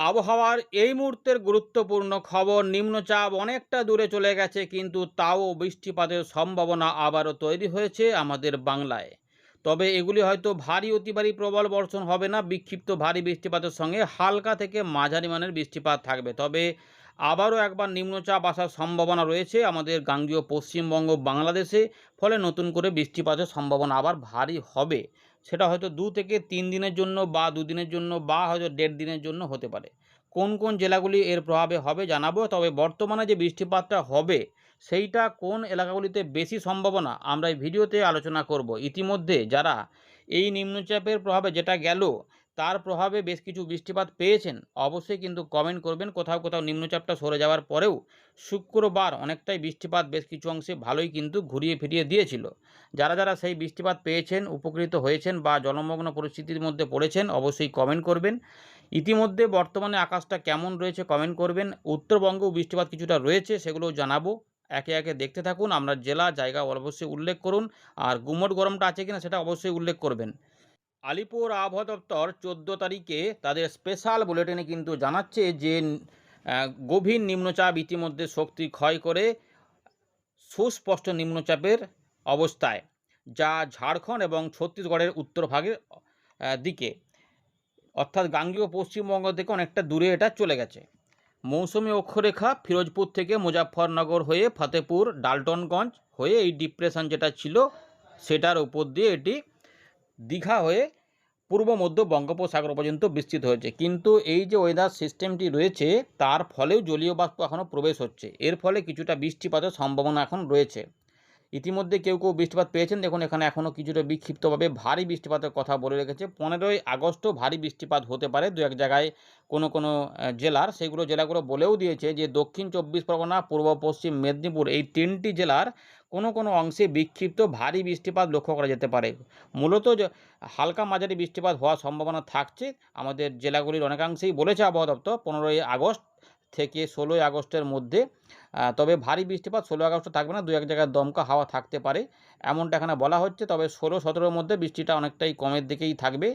আবহাওয়ার এই মুহূর্তের গুরুত্বপূর্ণ খবর, নিম্নচাপ অনেকটা দূরে চলে গেছে, কিন্তু তাও বৃষ্টিপাতের সম্ভাবনা আবারও তৈরি হয়েছে আমাদের বাংলায়। তবে এগুলি হয়তো ভারী অতি ভারী প্রবল বর্ষণ হবে না, বিক্ষিপ্ত ভারী বৃষ্টিপাতের সঙ্গে হালকা থেকে মাঝারি মানের বৃষ্টিপাত থাকবে। তবে আবারও একবার নিম্নচাপ আসার সম্ভাবনা রয়েছে আমাদের গাঙ্গেয় পশ্চিমবঙ্গ বাংলাদেশে। ফলে নতুন করে বৃষ্টিপাতের সম্ভাবনা আবার ভারী হবে। সেটা হয়তো 2 থেকে 3 দিনের জন্য বা 2 দিনের জন্য বা হয়তো 1.5 দিনের জন্য হতে পারে। কোন কোন জেলাগুলি এর প্রভাবে হবে জানাবো। তবে বর্তমানে যে বৃষ্টিপাতটা হবে সেইটা কোন এলাকাগুলিতে বেশি সম্ভাবনা আমরা এই ভিডিওতে আলোচনা করব। ইতিমধ্যে যারা এই নিম্নচাপের প্রভাবে, যেটা গেল তার প্রভাবে বেশ কিছু বৃষ্টিপাত পেয়েছেন, অবশ্যই কিন্তু কমেন্ট করবেন। কোথাও কোথাও নিম্নচাপটা সরে যাওয়ার পরেও শুক্রবার অনেকটাই বৃষ্টিপাত বেশ কিছু অংশে ভালোই কিন্তু ঘুরিয়ে ফিরিয়ে দিয়েছিল। যারা যারা সেই বৃষ্টিপাত পেয়েছেন, উপকৃত হয়েছেন বা জলমগ্ন পরিস্থিতির মধ্যে পড়েছেন, অবশ্যই কমেন্ট করবেন। ইতিমধ্যে বর্তমানে আকাশটা কেমন রয়েছে কমেন্ট করবেন। উত্তরবঙ্গেও বৃষ্টিপাত কিছুটা রয়েছে, সেগুলোও জানাবো। একে একে দেখতে থাকুন। আপনার জেলা জায়গা অবশ্যই উল্লেখ করুন। আর গুমোট গরমটা আছে কিনা সেটা অবশ্যই উল্লেখ করবেন। আলিপুর আবহাওয়া দপ্তর 14 তারিখে তাদের স্পেশাল বুলেটিনে কিন্তু জানাচ্ছে যে গভীর নিম্নচাপ ইতিমধ্যে শক্তি ক্ষয় করে সুস্পষ্ট নিম্নচাপের অবস্থায়, যা ঝাড়খণ্ড এবং ছত্তিশগড়ের উত্তরভাগের দিকে, অর্থাৎ গাঙ্গেয় পশ্চিমবঙ্গ থেকে অনেকটা দূরে এটা চলে গেছে। মৌসুমি অক্ষরেখা ফিরোজপুর থেকে মুজাফফরনগর হয়ে ফতেপুর ডালটনগঞ্জ হয়ে এই ডিপ্রেশন যেটা ছিল সেটার উপর দিয়ে এটি দীঘা হয়ে পূর্ব মধ্য বঙ্গোপসাগর পর্যন্ত বিস্তৃত হয়েছে। কিন্তু এই যে ওয়েদার সিস্টেমটি রয়েছে তার ফলেও জলীয় বাষ্প এখনও প্রবেশ হচ্ছে। এর ফলে কিছুটা বৃষ্টিপাতের সম্ভাবনা এখন রয়েছে। ইতিমধ্যে কেউ কেউ বৃষ্টিপাত পেয়েছেন, দেখুন এখানে এখনও কিছুটা বিক্ষিপ্তভাবে ভারী বৃষ্টিপাতের কথা বলে রেখেছে। 15ই আগস্টও ভারী বৃষ্টিপাত হতে পারে দু এক জায়গায়, কোনো কোনো জেলার। সেইগুলো জেলাগুলো বলেও দিয়েছে যে দক্ষিণ 24 পরগনা, পূর্ব পশ্চিম মেদিনীপুর, এই 3টি জেলার কোনো কোনো অংশে বিক্ষিপ্ত ভারী বৃষ্টিপাত লক্ষ্য করা যেতে পারে। মূলত হালকা মাঝারি বৃষ্টিপাত হওয়ার সম্ভাবনা থাকছে আমাদের জেলাগুলির অনেকাংশেই, বলেছে আবহাওয়া দপ্তর 15ই আগস্ট থেকে 16ই আগস্টের মধ্যে। তবে ভারী বৃষ্টিপাত 16 আগস্ট থাকবে না, দু এক জায়গায় দমকা হাওয়া থাকতে পারে, এমনটা এখানে বলা হচ্ছে। তবে 16-17-র মধ্যে বৃষ্টিটা অনেকটাই কমের দিকেই থাকবে।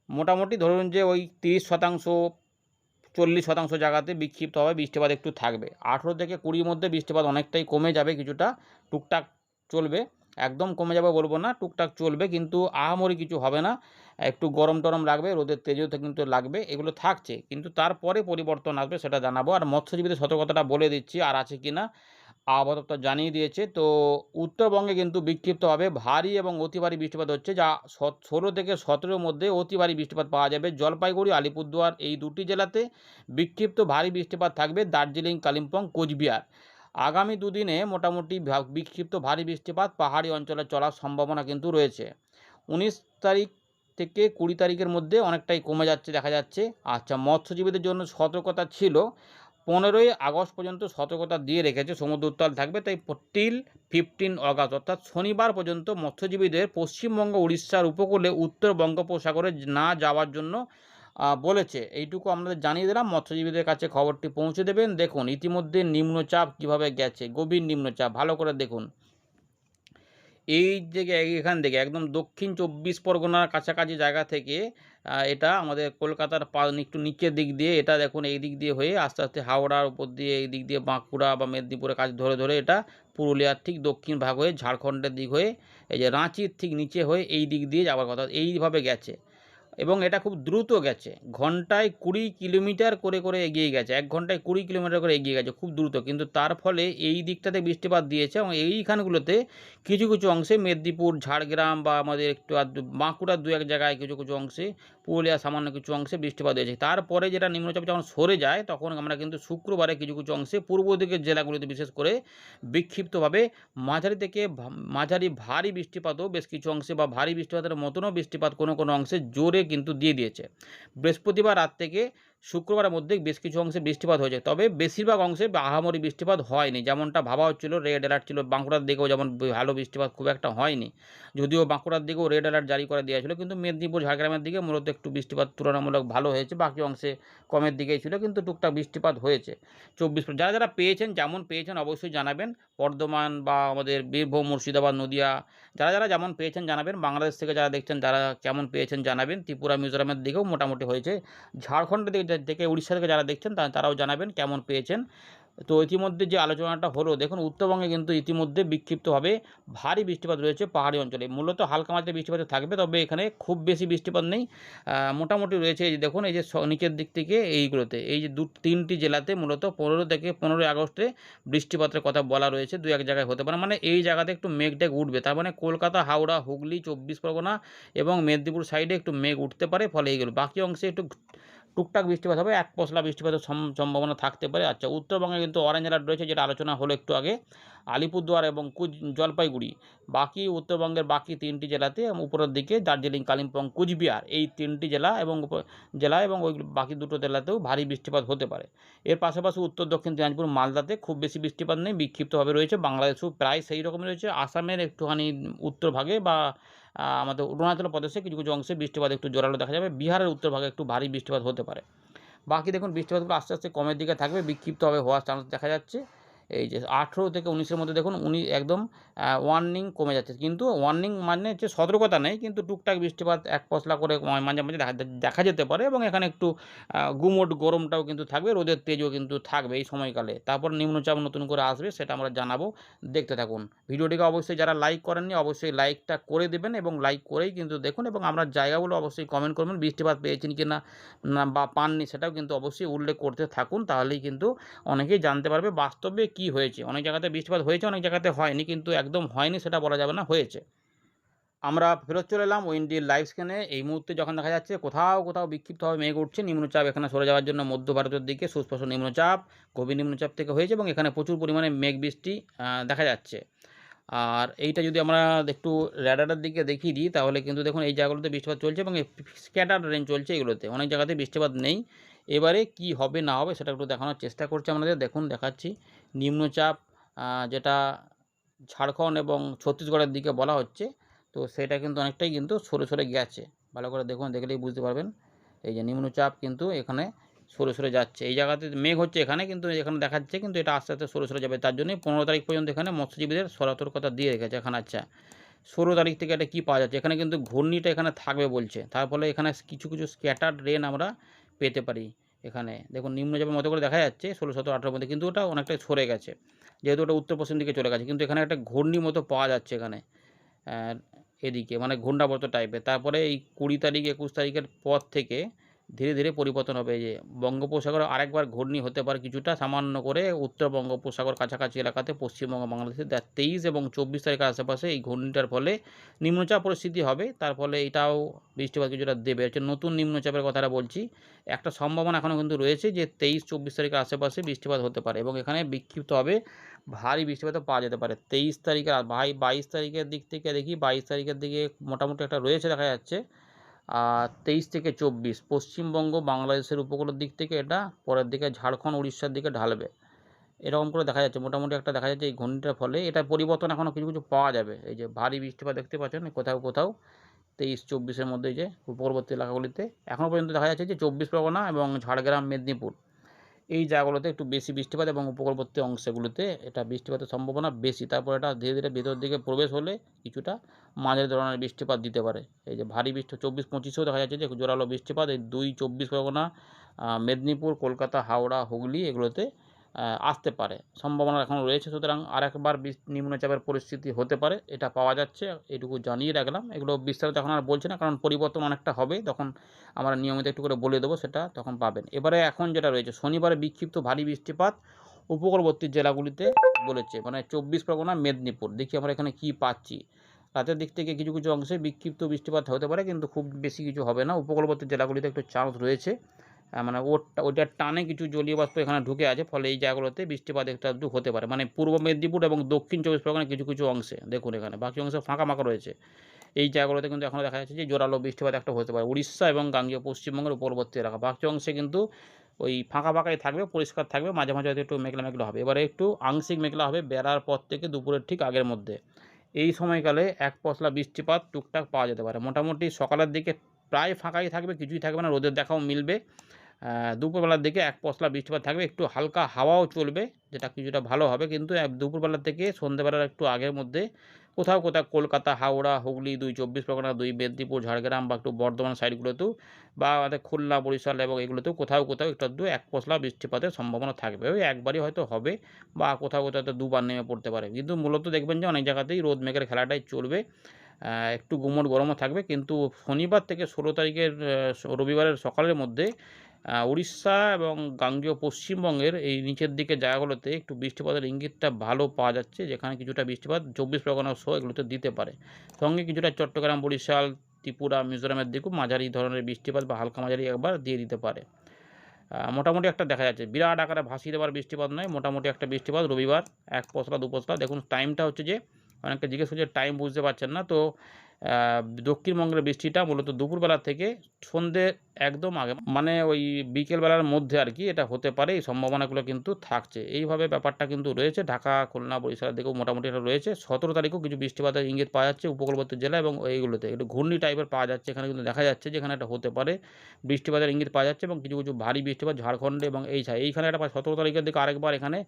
মোটামুটি ধরুন যে ওই 30%, 40% জায়গাতে বিক্ষিপ্তভাবে বৃষ্টিপাত একটু থাকবে। 18 থেকে 20-র মধ্যে বৃষ্টিপাত অনেকটাই কমে যাবে, কিছুটা টুকটাক চলবে। একদম কমে যাবে বলবো না, টুকটাক চলবে, কিন্তু আহামরি কিছু হবে না। একটু গরম টরম লাগবে, রোদের তেজও কিন্তু লাগবে, এগুলো থাকছে। কিন্তু তারপরে পরিবর্তন আসবে, সেটা জানাবো। আর মৎস্যজীবীদের সতর্কতাটা বলে দিচ্ছি, আর আছে কি না আবহাওয়া দপ্তর জানিয়ে দিয়েছে। তো উত্তরবঙ্গে কিন্তু বিক্ষিপ্তভাবে ভারী এবং অতি ভারী বৃষ্টিপাত হচ্ছে, যা 16 থেকে 17-র মধ্যে অতি ভারী বৃষ্টিপাত পাওয়া যাবে জলপাইগুড়ি, আলিপুরদুয়ার এই দুটি জেলাতে। বিক্ষিপ্ত ভারী বৃষ্টিপাত থাকবে দার্জিলিং, কালিম্পং, কোচবিহার। আগামী দুদিনে মোটামুটি বিক্ষিপ্ত ভারী বৃষ্টিপাত পাহাড়ি অঞ্চলে চলার সম্ভাবনা কিন্তু রয়েছে। 19 তারিখ থেকে 20 তারিখের মধ্যে অনেকটাই কমে যাচ্ছে দেখা যাচ্ছে। আচ্ছা, মৎস্যজীবীদের জন্য সতর্কতা ছিল, 15ই আগস্ট পর্যন্ত সতর্কতা দিয়ে রেখেছে, সমুদ্র উত্তাল থাকবে। তাই টিল 15 অগাস্ট অর্থাৎ শনিবার পর্যন্ত মৎস্যজীবীদের পশ্চিমবঙ্গ উড়িষ্যার উপকূলে উত্তর বঙ্গোপসাগরে না যাওয়ার জন্য বলেছে। এইটুকু আপনাদের জানিয়ে দিলাম, মৎস্যজীবীদের কাছে খবরটি পৌঁছে দেবেন। দেখুন ইতিমধ্যে নিম্নচাপ কিভাবে গেছে, গভীর নিম্নচাপ, ভালো করে দেখুন। এই যে এখান থেকে একদম দক্ষিণ 24 পরগনার কাছাকাছি জায়গা থেকে এটা আমাদের কলকাতার একটু নিচের দিক দিয়ে, এটা দেখুন এই দিক দিয়ে হয়ে আস্তে আস্তে হাওড়ার উপর দিয়ে এই দিক দিয়ে বাঁকুড়া বা মেদিনীপুরের কাছে ধরে ধরে এটা পুরুলিয়ার ঠিক দক্ষিণ ভাগ হয়ে ঝাড়খণ্ডের দিক হয়ে এই যে রাঁচির ঠিক নিচে হয়ে এই দিক দিয়ে যাওয়ার কথা, এইভাবে গেছে। এবং এটা খুব দ্রুত গেছে, ঘন্টায় 20 কিলোমিটার করে করে এগিয়ে গেছে, 1 ঘন্টায় 20 কিলোমিটার করে এগিয়ে গেছে, খুব দ্রুত। কিন্তু তার ফলে এই দিকটাতে বৃষ্টিপাত দিয়েছে এবং এইখানগুলোতে কিছু কিছু অংশে মেদিনীপুর, ঝাড়গ্রাম বা আমাদের একটু বাঁকুড়ার দু এক জায়গায় কিছু কিছু অংশে, পুরুলিয়া সামান্য কিছু অংশে বৃষ্টিপাত হয়েছে। তারপরে যেটা নিম্নচাপ যখন সরে যায় তখন আমরা কিন্তু শুক্রবারে কিছু কিছু অংশে পূর্ব দিকের জেলাগুলিতে বিশেষ করে বিক্ষিপ্তভাবে মাঝারি থেকে মাঝারি ভারী বৃষ্টিপাতও বেশ কিছু অংশে, বা ভারী বৃষ্টিপাতের মতনও বৃষ্টিপাত কোনো কোনো অংশে জোরে কিন্তু দিয়ে দিয়েছে। বৃহস্পতিবার রাত থেকে শুক্রবারের মধ্যে বেশ কিছু অংশে বৃষ্টিপাত হয়েছে, তবে বেশিরভাগ অংশে আহামরি বৃষ্টিপাত হয়নি, যেমনটা ভাবা হচ্ছিল। রেড অ্যালার্ট ছিল, বাঁকুড়ার দিকেও যেমন ভালো বৃষ্টিপাত খুব একটা হয়নি, যদিও বাঁকুড়ার দিকেও রেড অ্যালার্ট জারি করে দেওয়া ছিল, কিন্তু মেদিনীপুর ঝাড়গ্রামের দিকে মূলত একটু বৃষ্টিপাত তুলনামূলক ভালো হয়েছে, বাকি অংশে কমের দিকেই ছিল, কিন্তু টুকটাক বৃষ্টিপাত হয়েছে। যারা যারা পেয়েছেন, যেমন পেয়েছেন অবশ্যই জানাবেন। বর্ধমান বা আমাদের বীরভূম, মুর্শিদাবাদ, নদিয়া, যারা যারা যেমন পেয়েছেন জানাবেন। বাংলাদেশ থেকে যারা দেখছেন তারা কেমন পেয়েছেন জানাবেন। ত্রিপুরা, মিজোরামের দিকেও মোটামুটি হয়েছে। ঝাড়খণ্ডের থেকে উড়িষ্যা থেকে যারা দেখছেন তারাও জানাবেন কেমন পেয়েছেন। তো ইতিমধ্যে যে আলোচনাটা হলো, দেখুন উত্তরবঙ্গে কিন্তু ইতিমধ্যে বিক্ষিপ্তভাবে ভারী বৃষ্টিপাত রয়েছে পাহাড়ি অঞ্চলে। মূলত হালকা মাত্রায় বৃষ্টিপাত থাকবে, তবে এখানে খুব বেশি বৃষ্টিপাত নেই, মোটামুটি রয়েছে। এই যে দেখুন, এই যে নিচের দিক থেকে এইগুলোতে, এই যে তিনটি জেলাতে মূলত 15 থেকে 15 আগস্টে বৃষ্টিপাতের কথা বলা রয়েছে। দু এক জায়গায় হতে পারে, মানে এই জায়গাতে একটু মেঘ উঠবে। তার মানে কলকাতা, হাওড়া, হুগলি, 24 পরগনা এবং মেদিনীপুর সাইডে একটু মেঘ উঠতে পারে, ফলে এইগুলো বাকি অংশে একটু টুকটাক বৃষ্টিপাত হবে, এক পশলা বৃষ্টিপাতের সম্ভাবনা থাকতে পারে। আচ্ছা, উত্তরবঙ্গে কিন্তু অরেঞ্জ অ্যালার্ট রয়েছে, যেটা আলোচনা হলো একটু আগে, আলিপুরদুয়ার এবং জলপাইগুড়ি। বাকি উত্তরবঙ্গের বাকি 3টি জেলাতে উপরের দিকে দার্জিলিং, কালিম্পং, কুচবিহার, এই 3টি জেলা এবং ওই বাকি 2টো জেলাতেও ভারী বৃষ্টিপাত হতে পারে। এর পাশাপাশি উত্তর দক্ষিণ দিনাজপুর, মালদাতে খুব বেশি বৃষ্টিপাত নেই, বিক্ষিপ্তভাবে রয়েছে। বাংলাদেশেও প্রায় সেই রকমই রয়েছে। আসামের একটুখানি উত্তর ভাগে বা আমাদের অরুণাচল প্রদেশে কিছু কিছু অংশে বৃষ্টিপাত একটু জোরালো দেখা যাবে। বিহারের উত্তরভাগে একটু ভারী বৃষ্টিপাত হতে পারে। বাকি দেখুন বৃষ্টিপাতগুলো আস্তে আস্তে কমের দিকে থাকবে, বিক্ষিপ্তভাবে হওয়ার চান্স দেখা যাচ্ছে। এই যে 18 থেকে 19-এর মধ্যে দেখুন একদম ওয়ার্নিং কমে যাচ্ছে, কিন্তু ওয়ার্নিং মানে হচ্ছে সতর্কতা নেই, কিন্তু টুকটাক বৃষ্টিপাত এক পশলা করে মাঝে মাঝে দেখা যেতে পারে, এবং এখানে একটু গুমোট গরমটাও কিন্তু থাকবে, রোদের তেজও কিন্তু থাকবে এই সময়কালে। তারপর নিম্নচাপ নতুন করে আসবে, সেটা আমরা জানাবো, দেখতে থাকুন। ভিডিওটিকে অবশ্যই যারা লাইক করেননি অবশ্যই লাইকটা করে দেবেন, এবং লাইক করেই কিন্তু দেখুন, এবং আমরা জায়গাগুলো অবশ্যই কমেন্ট করবেন, বৃষ্টিপাত পেয়েছেন কি না বা পাননি সেটাও কিন্তু অবশ্যই উল্লেখ করতে থাকুন, তাহলেই কিন্তু অনেকেই জানতে পারবে বাস্তবে কি হয়েছে। অনেক জায়গাতে বৃষ্টিপাত হয়েছে, অনেক জায়গাতে হয়নি, কিন্তু একদম হয়নি সেটা বলা যাবে না, হয়েছে। আমরা ফেরত চলে এলাম উইন্ডির লাইভ স্ক্যানে। এই মুহূর্তে যখন দেখা যাচ্ছে কোথাও কোথাও বিক্ষিপ্তভাবে মেঘ উঠছে, নিম্নচাপ এখানে সরে যাওয়ার জন্য মধ্য ভারতের দিকে সুস্পষ্ট নিম্নচাপ গভীর নিম্নচাপ থেকে হয়েছে, এবং এখানে প্রচুর পরিমাণে মেঘ বৃষ্টি দেখা যাচ্ছে। আর এইটা যদি আমরা একটু র্যাডারের দিকে দেখিয়ে দিই, তাহলে কিন্তু দেখুন এই জায়গাগুলোতে বৃষ্টিপাত চলছে, এবং স্ক্যাটার রেঞ্জ চলছে এগুলোতে, অনেক জায়গাতে বৃষ্টিপাত নেই। এবারে কি হবে না হবে সেটা একটু দেখানোর চেষ্টা করছি আমাদের। দেখুন দেখাচ্ছি, নিম্নচাপ যেটা ঝাড়খণ্ড এবং ছত্তিশগড়ের দিকে বলা হচ্ছে, তো সেটা কিন্তু অনেকটাই কিন্তু সরে সরে গেছে। ভালো করে দেখুন, দেখলেই বুঝতে পারবেন। এই যে নিম্নচাপ কিন্তু এখানে সরে সরে যাচ্ছে, এই জায়গাতে মেঘ হচ্ছে এখানে, কিন্তু এখানে দেখাচ্ছে কিন্তু এটা আস্তে আস্তে সরে সরে যাবে। তার জন্যই 15 তারিখ পর্যন্ত এখানে মৎস্যজীবীদের সতর্কতা দিয়ে রেখেছে এখানে। আচ্ছা, 16 তারিখ থেকে এটা কী পাওয়া যাচ্ছে, এখানে কিন্তু ঘূর্ণিটা এখানে থাকবে বলছে, তার ফলে এখানে কিছু কিছু স্ক্যাটার্ড রেন আমরা পেতে পারি। এখানে দেখুন নিম্নচাপের মতো করে দেখা যাচ্ছে 16, 17, 18 মধ্যে, কিন্তু ওটা অনেকটাই সরে গেছে, যেহেতু ওটা উত্তর পশ্চিম দিকে চলে গেছে, কিন্তু এখানে একটা ঘূর্ণি মতো পাওয়া যাচ্ছে এখানে এদিকে, মানে ঘূর্ণাবর্ত টাইপের। তারপরে এই 20 তারিখ 21 তারিখের পর থেকে ধীরে ধীরে পরিবর্তন হবে। এই যে বঙ্গোপসাগরে আরেকবার ঘূর্ণি হতে পারে কিছুটা সামান্য করে, উত্তর বঙ্গোপসাগর কাছাকাছি এলাকাতে পশ্চিমবঙ্গ, বাংলাদেশে 23 এবং 24 তারিখের আশেপাশে এই ঘূর্ণিটার ফলে নিম্নচাপ পরিস্থিতি হবে, তার ফলে এটাও বৃষ্টিপাত কিছুটা দেবে। হচ্ছে নতুন নিম্নচাপের কথাটা বলছি, একটা সম্ভাবনা এখনও কিন্তু রয়েছে যে 23-24 তারিখের আশেপাশে বৃষ্টিপাত হতে পারে, এবং এখানে বিক্ষিপ্ত হবে ভারী বৃষ্টিপাতও পাওয়া যেতে পারে। 23 তারিখের 22 তারিখের দিক থেকে দেখি, 22 তারিখের দিকে মোটামুটি একটা রয়েছে দেখা যাচ্ছে। 23 থেকে 24 পশ্চিমবঙ্গ, বাংলাদেশের উপকূলের দিক থেকে এটা পরের দিকে ঝাড়খণ্ড, উড়িষ্যার দিকে ঢালবে, এরকম করে দেখা যাচ্ছে। মোটামুটি একটা দেখা যাচ্ছে এই ঘূর্ণিটার ফলে এটা পরিবর্তন এখনও কিছু কিছু পাওয়া যাবে। এই যে ভারী বৃষ্টিপাত দেখতে পাচ্ছেন কোথাও কোথাও 23-24-এর মধ্যে, এই যে উপকূলবর্তী এলাকাগুলিতে এখনও পর্যন্ত দেখা যাচ্ছে যে 24 পরগনা এবং ঝাড়গ্রাম, মেদিনীপুর, এই জায়গাগুলোতে একটু বেশি বৃষ্টিপাত, এবং উপকূলবর্তী অংশগুলোতে এটা বৃষ্টিপাতের সম্ভাবনা বেশি। তারপর এটা ধীরে ধীরে ভেতর দিকে প্রবেশ হলে কিছুটা মাঝারি ধরনের বৃষ্টিপাত দিতে পারে। এই যে ভারী বৃষ্টি 24-25-এও দেখা যাচ্ছে যে জোরালো বৃষ্টিপাত এই 24 পরগনা, মেদিনীপুর, কলকাতা, হাওড়া, হুগলি এগুলোতে আসতে পারে, সম্ভাবনা এখনও রয়েছে। সুতরাং আরেকবার নিম্নচাপের পরিস্থিতি হতে পারে, এটা পাওয়া যাচ্ছে, এটুকু জানিয়ে রাখলাম। এগুলো বিস্তারিত এখন আর বলছি না, কারণ পরিবর্তন অনেকটা হবে, তখন আমরা নিয়মিত একটু করে বলে দেবো, সেটা তখন পাবেন। এবারে এখন যেটা রয়েছে, শনিবারে বিক্ষিপ্ত ভারী বৃষ্টিপাত উপকূলবর্তী জেলাগুলিতে বলেছে, মানে 24 পরগনা, মেদিনীপুর। দেখি আমরা এখানে কি পাচ্ছি। রাতের দিক থেকে কিছু কিছু অংশে বিক্ষিপ্ত বৃষ্টিপাত হতে পারে, কিন্তু খুব বেশি কিছু হবে না। উপকূলবর্তী জেলাগুলিতে একটু চান্স রয়েছে, মানে ওইটার টানে কিছু জলীয় বাষ্প এখানে ঢুকে আছে, ফলে এই জায়গাগুলোতে বৃষ্টিপাত একটু হতে পারে, মানে পূর্ব মেদিনীপুর এবং দক্ষিণ 24 পরগনা কিছু কিছু অংশে। দেখুন এখানে বাকি অংশ ফাঁকা ফাঁকা রয়েছে, এই জায়গাগুলোতে কিন্তু এখনও দেখা যাচ্ছে যে জোরালো বৃষ্টিপাত একটা হতে পারে। উড়িষ্যা এবং গাঙ্গেয় পশ্চিমবঙ্গের উপকূলবর্তী এলাকা বাকি অংশে কিন্তু ওই ফাঁকা ফাঁকাই থাকবে, পরিষ্কার থাকবে, মাঝে মাঝে হয়তো একটু মেঘলা মেঘলা হবে। এবারে একটু আংশিক মেঘলা হবে বেলার পর থেকে দুপুরের ঠিক আগের মধ্যে। এই সময়কালে এক পশলা বৃষ্টিপাত টুকটাক পাওয়া যেতে পারে। মোটামুটি সকালের দিকে প্রায় ফাঁকাই থাকবে, কিছুই থাকবে না, রোদের দেখাও মিলবে। দুপুরবেলার দিকে এক পশলা বৃষ্টিপাত থাকবে, একটু হালকা হাওয়াও চলবে, যেটা কিছুটা ভালো হবে। কিন্তু দুপুরবেলা থেকে সন্ধ্যেবেলার একটু আগের মধ্যে কোথাও কোথাও কলকাতা, হাওড়া, হুগলি, 2 চব্বিশ পরগনা, 2 মেদিনীপুর, ঝাড়গ্রাম বা একটু বর্ধমান সাইডগুলোতেও বা আমাদের খুলনা, বরিশাল এবং এগুলোতেও কোথাও কোথাও একটু আধটু এক পশলা বৃষ্টিপাতের সম্ভাবনা থাকবে। ওই একবারই হয়তো হবে বা কোথাও কোথাও তো দুবার নেমে পড়তে পারে। কিন্তু মূলত দেখবেন যে অনেক জায়গাতেই রোদ মেঘের খেলাটাই চলবে। একটু গুমোট গরমও থাকবে। কিন্তু শনিবার থেকে 16 তারিখের রবিবারের সকালের মধ্যে উড়িষ্যা এবং গাঙ্গেয় পশ্চিমবঙ্গের এই নিচের দিকের জায়গাগুলোতে একটু বৃষ্টিপাতের ইঙ্গিতটা ভালো পাওয়া যাচ্ছে, যেখানে কিছুটা বৃষ্টিপাত 24 পরগনা সহ এগুলোতে দিতে পারে। সঙ্গে কিছুটা চট্টগ্রাম, বরিশাল, ত্রিপুরা, মিজোরামের দিকেও মাঝারি ধরনের বৃষ্টিপাত বা হালকা মাঝারি একবার দিয়ে দিতে পারে। মোটামুটি একটা দেখা যাচ্ছে, বিরাট আকারে ভাসিয়ে দেওয়ার বৃষ্টিপাত নয়, মোটামুটি একটা বৃষ্টিপাত রবিবার এক পশলা দু পশলা। দেখুন টাইমটা হচ্ছে যে অনেকে জিজ্ঞেস করছে টাইম বুঝতে পারছেন না, তো দক্ষিণবঙ্গের বৃষ্টিটা মূলত দুপুরবেলা থেকে সন্ধ্যে একদম আগে, মানে ওই বিকেলবেলার মধ্যে আর কি এটা হতে পারে, এই সম্ভাবনাগুলো কিন্তু থাকছে। এইভাবে ব্যাপারটা কিন্তু রয়েছে। ঢাকা, খুলনা, বরিশালের দিকেও মোটামুটি এটা রয়েছে। 17 তারিখেও কিছু বৃষ্টিপাতের ইঙ্গিত পাওয়া যাচ্ছে উপকূলবর্তী জেলা এবং এইগুলোতে একটু ঘূর্ণি টাইপের পাওয়া যাচ্ছে। এখানে কিন্তু দেখা যাচ্ছে যে এখানে একটা হতে পারে, বৃষ্টিপাতের ইঙ্গিত পাওয়া যাচ্ছে এবং কিছু কিছু ভারী বৃষ্টিপাত ঝাড়খণ্ডে এবং এইখানে একটা 17 তারিখের দিকে আরেকবার এখানে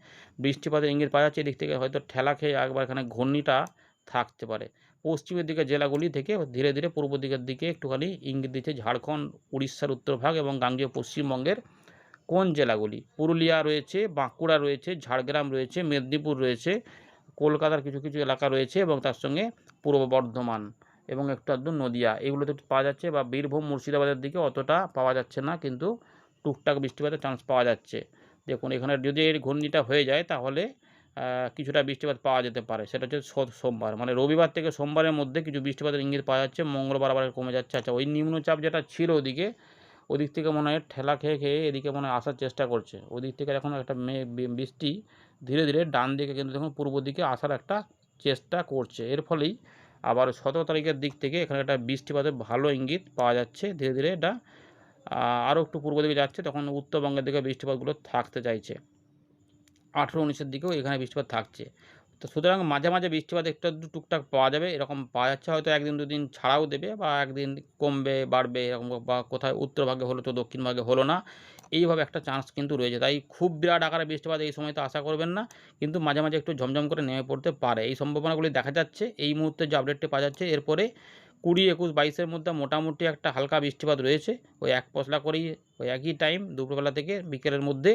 বৃষ্টিপাতের ইঙ্গিত পাওয়া যাচ্ছে। এদিক থেকে হয়তো ঠেলা খেয়ে একবার এখানে ঘূর্ণিটা থাকতে পারে। পশ্চিমের দিকের জেলাগুলি থেকে ধীরে ধীরে পূর্ব দিকের দিকে একটুখানি ইঙ্গিত দিচ্ছে ঝাড়খণ্ড, উড়িষ্যার উত্তরভাগ এবং গাঙ্গেয় পশ্চিমবঙ্গের কোন জেলাগুলি। পুরুলিয়া রয়েছে, বাঁকুড়া রয়েছে, ঝাড়গ্রাম রয়েছে, মেদিনীপুর রয়েছে, কলকাতার কিছু কিছু এলাকা রয়েছে এবং তার সঙ্গে পূর্ব বর্ধমান এবং একটু আধটু নদিয়া, এগুলোতে পাওয়া যাচ্ছে। বা বীরভূম, মুর্শিদাবাদের দিকে অতটা পাওয়া যাচ্ছে না, কিন্তু টুকটাক বৃষ্টিপাতের চান্স পাওয়া যাচ্ছে। দেখুন এখানে যদি এই ঘূর্ণিটা হয়ে যায় তাহলে কিছুটা বৃষ্টিপাত পাওয়া যেতে পারে। সেটা হচ্ছে সোমবার, মানে রবিবার থেকে সোমবারের মধ্যে কিছু বৃষ্টিপাতের ইঙ্গিত পাওয়া যাচ্ছে। মঙ্গলবার আবার কমে যাচ্ছে। আচ্ছা, ওই নিম্নচাপ যেটা ছিল ওদিক থেকে মনে হয় ঠেলা খেয়ে খেয়ে এদিকে মনে হয় আসার চেষ্টা করছে। ওদিক থেকে এখন একটা বৃষ্টি ধীরে ধীরে ডান দিকে কিন্তু দেখুন পূর্ব দিকে আসার একটা চেষ্টা করছে। এর ফলেই আবার 17 তারিখের দিক থেকে এখানে একটা বৃষ্টিপাতের ভালো ইঙ্গিত পাওয়া যাচ্ছে। ধীরে ধীরে এটা আরও একটু পূর্ব দিকে যাচ্ছে, তখন উত্তরবঙ্গের দিকে বৃষ্টিপাতগুলো থাকতে চাইছে। 18-19-এর দিকেও এখানে বৃষ্টিপাত থাকছে। তো সুতরাং মাঝে মাঝে বৃষ্টিপাত একটু আধটু টুকটাক পাওয়া যাবে, এরকম পাওয়া যাচ্ছে। হয়তো একদিন দুদিন ছাড়াও দেবে বা একদিন কমবে বাড়বে এরকম, বা কোথায় উত্তর ভাগে হলো তো দক্ষিণ ভাগে হলো না, এইভাবে একটা চান্স কিন্তু রয়েছে। তাই খুব বিরাট আকারে বৃষ্টিপাত এই সময় তো আশা করবেন না, কিন্তু মাঝে মাঝে একটু ঝমঝম করে নেমে পড়তে পারে, এই সম্ভাবনাগুলি দেখা যাচ্ছে এই মুহূর্তে যে আপডেটটি পাওয়া যাচ্ছে। এরপরে 20, 21, 22-এর মধ্যে মোটামুটি একটা হালকা বৃষ্টিপাত রয়েছে, ওই এক পশলা করেই ওই একই টাইম দুপুরবেলা থেকে বিকেলের মধ্যে।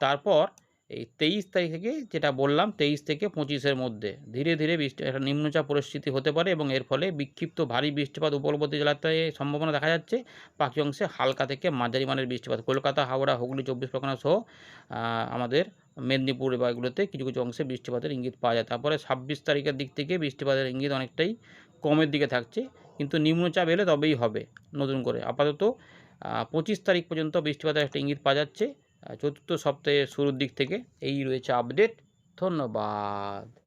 তারপর এই 23 তারিখ থেকে যেটা বললাম 23 থেকে 25-এর মধ্যে ধীরে ধীরে একটা নিম্নচাপ পরিস্থিতি হতে পারে এবং এর ফলে বিক্ষিপ্ত ভারী বৃষ্টিপাত উপকূলবর্তী জেলাতে সম্ভাবনা দেখা যাচ্ছে। বাকি অংশে হালকা থেকে মাঝারি মানের বৃষ্টিপাত কলকাতা, হাওড়া, হুগলি, 24 পরগনা সহ আমাদের মেদিনীপুর বা এগুলোতে কিছু কিছু অংশে বৃষ্টিপাতের ইঙ্গিত পাওয়া যায়। তারপরে 26 তারিখের দিক থেকে বৃষ্টিপাতের ইঙ্গিত অনেকটাই কমের দিকে থাকছে, কিন্তু নিম্নচাপ এলে তবেই হবে নতুন করে। আপাতত 25 তারিখ পর্যন্ত বৃষ্টিপাতের একটা ইঙ্গিত পাওয়া যাচ্ছে চতুর্থ সপ্তাহের শুরুর দিক থেকে। এই রয়েছে আপডেট। ধন্যবাদ।